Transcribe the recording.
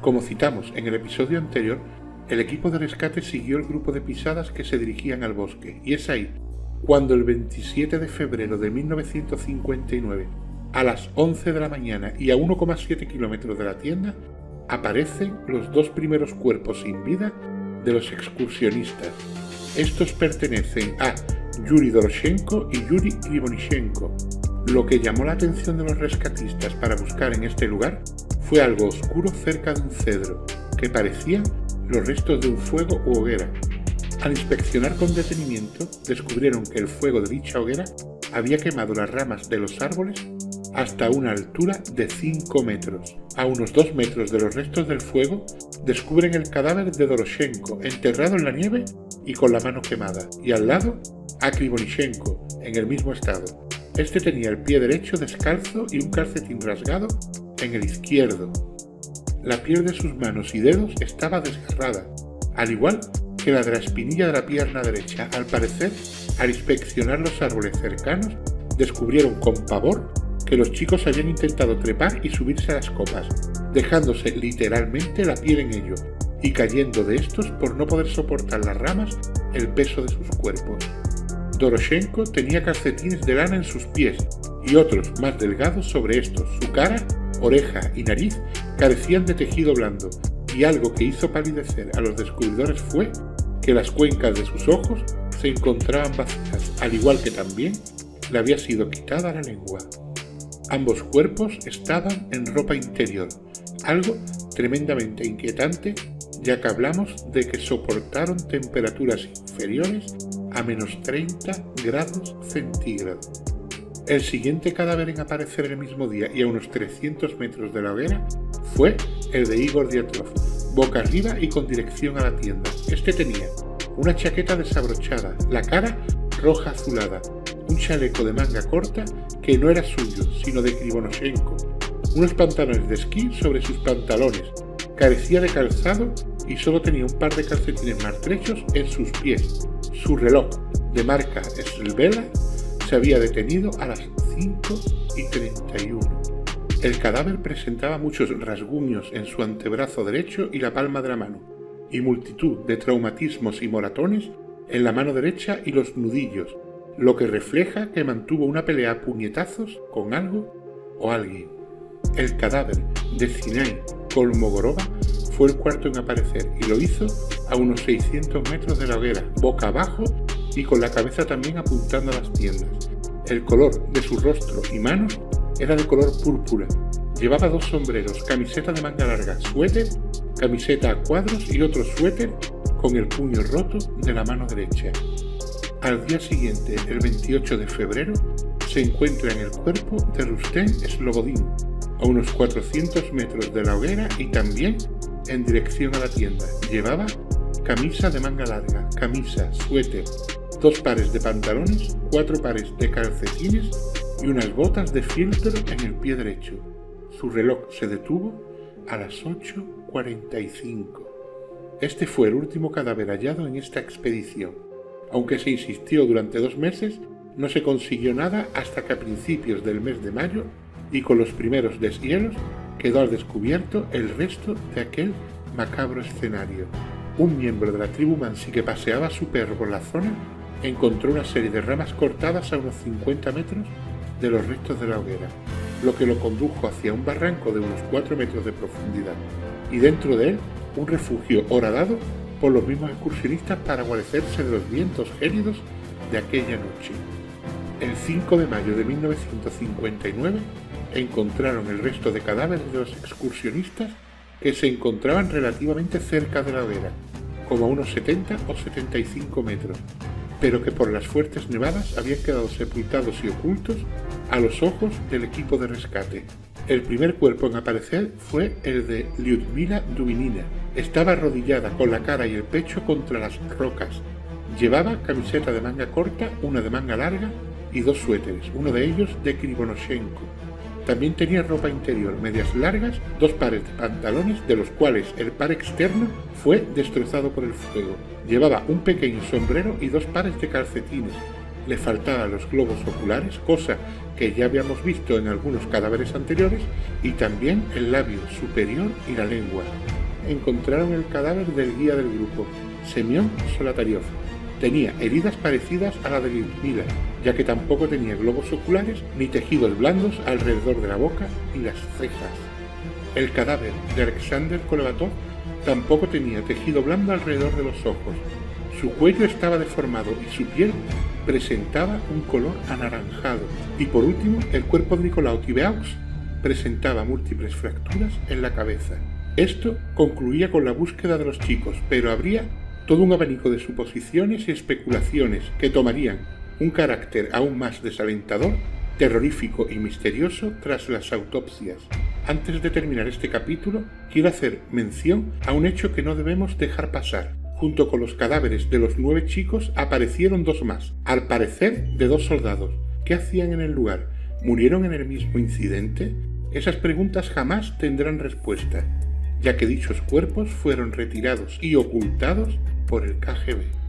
Como citamos en el episodio anterior, el equipo de rescate siguió el grupo de pisadas que se dirigían al bosque, y es ahí cuando el 27 de febrero de 1959, a las 11 de la mañana y a 1,7 kilómetros de la tienda, aparecen los dos primeros cuerpos sin vida de los excursionistas. Estos pertenecen a Yuri Doroshenko y Yuri Krivonichenko. Lo que llamó la atención de los rescatistas para buscar en este lugar fue algo oscuro cerca de un cedro, que parecían los restos de un fuego u hoguera. Al inspeccionar con detenimiento, descubrieron que el fuego de dicha hoguera había quemado las ramas de los árboles hasta una altura de 5 metros. A unos 2 metros de los restos del fuego, descubren el cadáver de Doroshenko, enterrado en la nieve y con la mano quemada, y al lado a Krivonichenko, en el mismo estado. Este tenía el pie derecho descalzo y un calcetín rasgado en el izquierdo. La piel de sus manos y dedos estaba desgarrada, al igual que la de la espinilla de la pierna derecha. Al parecer, al inspeccionar los árboles cercanos, descubrieron con pavor que los chicos habían intentado trepar y subirse a las copas, dejándose literalmente la piel en ello, y cayendo de estos por no poder soportar las ramas el peso de sus cuerpos. Doroshenko tenía calcetines de lana en sus pies y otros más delgados sobre estos. Su cara, oreja y nariz carecían de tejido blando, y algo que hizo palidecer a los descubridores fue que las cuencas de sus ojos se encontraban vacías, al igual que también le había sido quitada la lengua. Ambos cuerpos estaban en ropa interior, algo tremendamente inquietante, ya que hablamos de que soportaron temperaturas inferiores a menos 30 grados centígrados. El siguiente cadáver en aparecer el mismo día y a unos 300 metros de la hoguera fue el de Igor Dyatlov, boca arriba y con dirección a la tienda. Este tenía una chaqueta desabrochada, la cara roja azulada, un chaleco de manga corta que no era suyo, sino de Krivonichenko, unos pantalones de esquí sobre sus pantalones, carecía de calzado y solo tenía un par de calcetines maltrechos en sus pies. Su reloj, de marca Svela, se había detenido a las 5:31. El cadáver presentaba muchos rasguños en su antebrazo derecho y la palma de la mano, y multitud de traumatismos y moratones en la mano derecha y los nudillos, lo que refleja que mantuvo una pelea a puñetazos con algo o alguien. El cadáver de Zinai Kolmogorova fue el cuarto en aparecer y lo hizo a unos 600 metros de la hoguera, boca abajo y con la cabeza también apuntando a las tiendas. El color de su rostro y manos era de color púrpura. Llevaba 2 sombreros, camiseta de manga larga, suéter, camiseta a cuadros y otro suéter con el puño roto de la mano derecha. Al día siguiente, el 28 de febrero, se encuentra en el cuerpo de Rustem Slobodin, a unos 400 metros de la hoguera y también en dirección a la tienda. Llevaba camisa de manga larga, camisa, suéter, 2 pares de pantalones, 4 pares de calcetines y unas botas de fieltro en el pie derecho. Su reloj se detuvo a las 8:45. Este fue el último cadáver hallado en esta expedición. Aunque se insistió durante 2 meses, no se consiguió nada hasta que a principios del mes de mayo y con los primeros deshielos quedó al descubierto el resto de aquel macabro escenario. Un miembro de la tribu Mansi que paseaba a su perro por la zona encontró una serie de ramas cortadas a unos 50 metros de los restos de la hoguera, lo que lo condujo hacia un barranco de unos 4 metros de profundidad y dentro de él un refugio horadado por los mismos excursionistas para guarecerse de los vientos gélidos de aquella noche. El 5 de mayo de 1959 encontraron el resto de cadáveres de los excursionistas que se encontraban relativamente cerca de la hoguera, como a unos 70 o 75 metros, pero que por las fuertes nevadas habían quedado sepultados y ocultos a los ojos del equipo de rescate. El primer cuerpo en aparecer fue el de Lyudmila Dubinina. Estaba arrodillada con la cara y el pecho contra las rocas. Llevaba camiseta de manga corta, una de manga larga y 2 suéteres, uno de ellos de Krivonichenko. También tenía ropa interior, medias largas, 2 pares de pantalones, de los cuales el par externo fue destrozado por el fuego. Llevaba un pequeño sombrero y 2 pares de calcetines, Le faltaban los globos oculares, cosa que ya habíamos visto en algunos cadáveres anteriores, y también el labio superior y la lengua. Encontraron el cadáver del guía del grupo, Semión Solatariov. Tenía heridas parecidas a la de Lyudmila, ya que tampoco tenía globos oculares ni tejidos blandos alrededor de la boca y las cejas. El cadáver de Alexander Kolevatov tampoco tenía tejido blando alrededor de los ojos. Su cuello estaba deformado y su piel presentaba un color anaranjado. Y por último, el cuerpo de Nicolau Tibeaux presentaba múltiples fracturas en la cabeza. Esto concluía con la búsqueda de los chicos, pero habría todo un abanico de suposiciones y especulaciones que tomarían un carácter aún más desalentador, terrorífico y misterioso tras las autopsias. Antes de terminar este capítulo, quiero hacer mención a un hecho que no debemos dejar pasar. Junto con los cadáveres de los 9 chicos aparecieron 2 más, al parecer de 2 soldados. ¿Qué hacían en el lugar? ¿Murieron en el mismo incidente? Esas preguntas jamás tendrán respuesta, ya que dichos cuerpos fueron retirados y ocultados por el KGB.